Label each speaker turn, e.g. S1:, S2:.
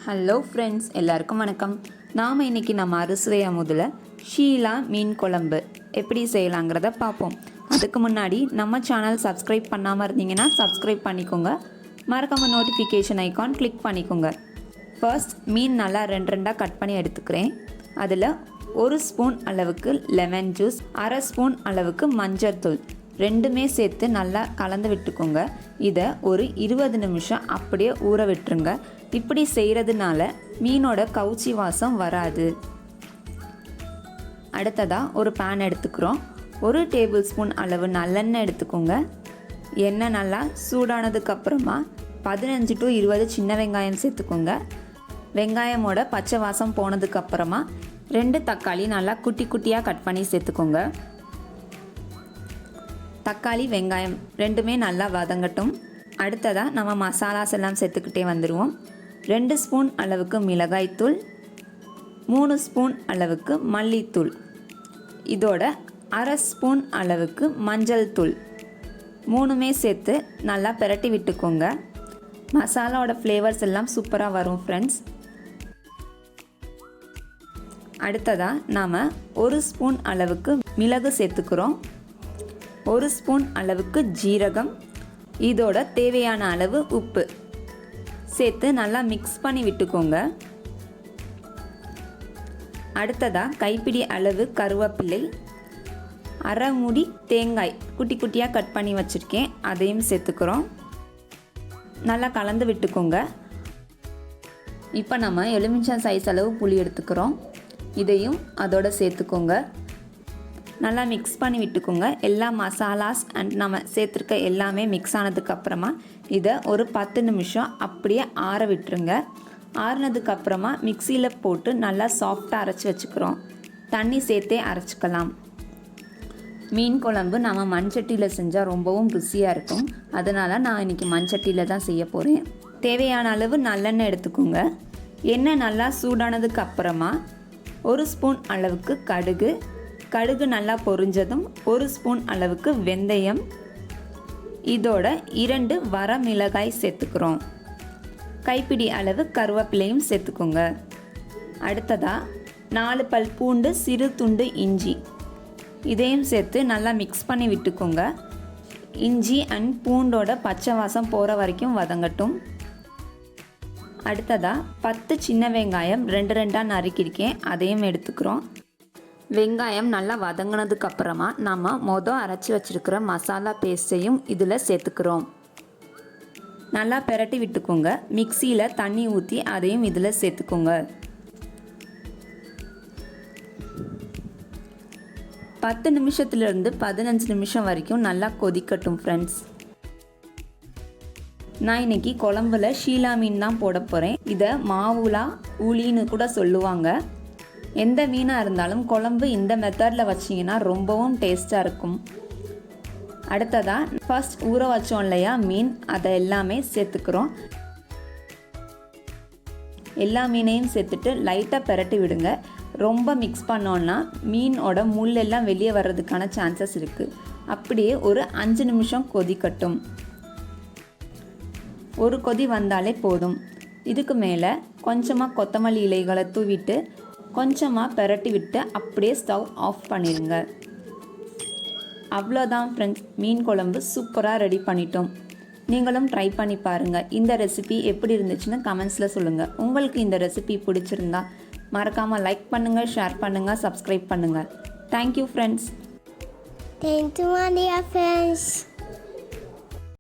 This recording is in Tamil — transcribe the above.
S1: ஹலோ ஃப்ரெண்ட்ஸ், எல்லாருக்கும் வணக்கம். நாம் இன்றைக்கி நம்ம அறுசுவை அமுதில் ஷீலா மீன் குழம்பு எப்படி செய்யலாங்கிறத பார்ப்போம். அதுக்கு முன்னாடி நம்ம சேனல் சப்ஸ்கிரைப் பண்ணாமல் இருந்தீங்கன்னா சப்ஸ்கிரைப் பண்ணிக்கோங்க. மறக்காமல் நோட்டிஃபிகேஷன் ஐக்கான் கிளிக் பண்ணிக்கோங்க. ஃபர்ஸ்ட் மீன் நல்லா ரெண்டாக கட் பண்ணி எடுத்துக்கிறேன். அதில் 1 ஸ்பூன் அளவுக்கு லெமன் ஜூஸ், 1/2 ஸ்பூன் அளவுக்கு மஞ்சள் தூள் ரெண்டுமே சேர்த்து நல்லா கலந்து விட்டுக்கோங்க. இதை ஒரு 20 நிமிஷம் அப்படியே ஊற விட்டுருங்க. இப்படி செய்கிறதுனால மீனோட கவுச்சி வாசம் வராது. அடுத்ததாக ஒரு பேன் எடுத்துக்கிறோம். 1 டேபிள் ஸ்பூன் அளவு நல்லெண்ணெய் எடுத்துக்கோங்க. எண்ணெய் நல்லா சூடானதுக்கப்புறமா 15 to 20 சின்ன வெங்காயம் சேர்த்துக்கோங்க. வெங்காயமோட பச்சை வாசம் போனதுக்கப்புறமா 2 தக்காளி நல்லா குட்டி குட்டியாக கட் பண்ணி சேர்த்துக்கோங்க. தக்காளி வெங்காயம் ரெண்டுமே நல்லா வதங்கட்டும். அடுத்ததாக நம்ம மசாலாஸ் எல்லாம் சேர்த்துக்கிட்டே வந்துடுவோம். 2 ஸ்பூன் அளவுக்கு மிளகாய்த்தூள், 3 ஸ்பூன் அளவுக்கு மல்லித்தூள், இதோட 1/2 ஸ்பூன் அளவுக்கு மஞ்சள் தூள் மூணுமே சேர்த்து நல்லா பிரட்டி விட்டுக்கோங்க. மசாலாவோட ஃப்ளேவர்ஸ் எல்லாம் சூப்பராக வரும் ஃப்ரெண்ட்ஸ். அடுத்ததாக நாம் 1 ஸ்பூன் அளவுக்கு மிளகு சேர்த்துக்கிறோம். 1 ஸ்பூன் அளவுக்கு ஜீரகம், இதோட தேவையான அளவு உப்பு சேர்த்து நல்லா மிக்ஸ் பண்ணி விட்டுக்கோங்க. அடுத்ததாக கைப்பிடி அளவு கருவேப்பிலை, 1/2 மூடி தேங்காய் குட்டி குட்டியாக கட் பண்ணி வச்சுருக்கேன், அதையும் சேர்த்துக்கிறோம். நல்லா கலந்து விட்டுக்கோங்க. இப்போ நம்ம எலுமிச்சம் சைஸ் அளவு புளி எடுத்துக்கிறோம். இதையும் அதோட சேர்த்துக்கோங்க. நல்லா மிக்ஸ் பண்ணி விட்டுக்கோங்க. எல்லா மசாலாஸ் அண்ட் நம்ம சேர்த்துருக்க எல்லாமே மிக்ஸ் ஆனதுக்கப்புறமா இதை ஒரு 10 நிமிஷம் அப்படியே ஆற விட்டுருங்க. ஆறுனதுக்கப்புறமா மிக்சியில் போட்டு நல்லா சாஃப்டாக அரைச்சி வச்சுக்கிறோம். தண்ணி சேர்த்தே அரைச்சிக்கலாம். மீன் குழம்பு நம்ம மண்சட்டியில் செஞ்சால் ரொம்பவும் ருசியாக இருக்கும். அதனால் நான் இன்றைக்கி மண்சட்டியில் தான் செய்ய போகிறேன். தேவையான அளவு நல்லெண்ணெய் எடுத்துக்கோங்க. எண்ணெய் நல்லா சூடானதுக்கப்புறமா 1 ஸ்பூன் அளவுக்கு கடுகு நல்லா பொரிஞ்சதும் 1 ஸ்பூன் அளவுக்கு வெந்தயம், இதோட 2 வரமிளகாய் சேர்த்துக்கிறோம். கைப்பிடி அளவு கருவேப்பிலையும் சேர்த்துக்கோங்க. அடுத்ததாக 4 பல் பூண்டு, சிறு துண்டு இஞ்சி இதையும் சேர்த்து நல்லா மிக்ஸ் பண்ணி விட்டுக்கோங்க. இஞ்சி அண்ட் பூண்டோட பச்சை வாசம் போகிற வரைக்கும் வதங்கட்டும். அடுத்ததாக 10 சின்ன வெங்காயம் 2 நறுக்கியிருக்கேன், அதையும் எடுத்துக்கிறோம். வெங்காயம் நல்லா வதங்கினதுக்கப்புறமா நம்ம அரைச்சி வச்சுருக்கிற மசாலா பேஸ்ட்டையும் இதில் சேர்த்துக்கிறோம். நல்லா பிரட்டி விட்டுக்கோங்க. மிக்சியில் தண்ணி ஊற்றி அதையும் இதில் சேர்த்துக்கோங்க. 10 நிமிஷத்துலேருந்து 15 நிமிஷம் வரைக்கும் நல்லா கொதிக்கட்டும் ஃப்ரெண்ட்ஸ். நான் இன்றைக்கி குழம்புல ஷீலா மீன் தான் போட போகிறேன். இதை மாவுலா ஊலின்னு கூட சொல்லுவாங்க. எந்த மீனாக இருந்தாலும் குழம்பு இந்த மெத்தடில் வச்சிங்கன்னா ரொம்பவும் டேஸ்ட்டாக இருக்கும். அடுத்ததாக ஃபர்ஸ்ட் ஊற வச்சோம் இல்லையா மீன், அதை எல்லாமே சேர்த்துக்கிறோம். எல்லா மீனையும் சேர்த்துட்டு லைட்டாக பிரட்டி விடுங்க. ரொம்ப மிக்ஸ் பண்ணோன்னா மீனோட முள்ளெல்லாம் வெளியே வர்றதுக்கான சான்சஸ் இருக்குது. அப்படியே ஒரு 5 நிமிஷம் கொதிக்கட்டும். ஒரு கொதி வந்தாலே போதும். இதுக்கு மேலே கொஞ்சமாக கொத்தமல்லி இலைகளை தூவிட்டு கொஞ்சமாக பிரட்டி விட்டு அப்படியே ஸ்டவ் ஆஃப் பண்ணிடுங்க. அவ்வளோதான் ஃப்ரெண்ட்ஸ், மீன் குழம்பு சூப்பராக ரெடி பண்ணிட்டோம். நீங்களும் ட்ரை பண்ணி பாருங்கள். இந்த ரெசிபி எப்படி இருந்துச்சுன்னு கமெண்ட்ஸில் சொல்லுங்கள். உங்களுக்கு இந்த ரெசிபி பிடிச்சிருந்தா மறக்காமல் லைக் பண்ணுங்கள், ஷேர் பண்ணுங்கள், சப்ஸ்கிரைப் பண்ணுங்கள். Thank you friends.
S2: Thank you, my dear friends.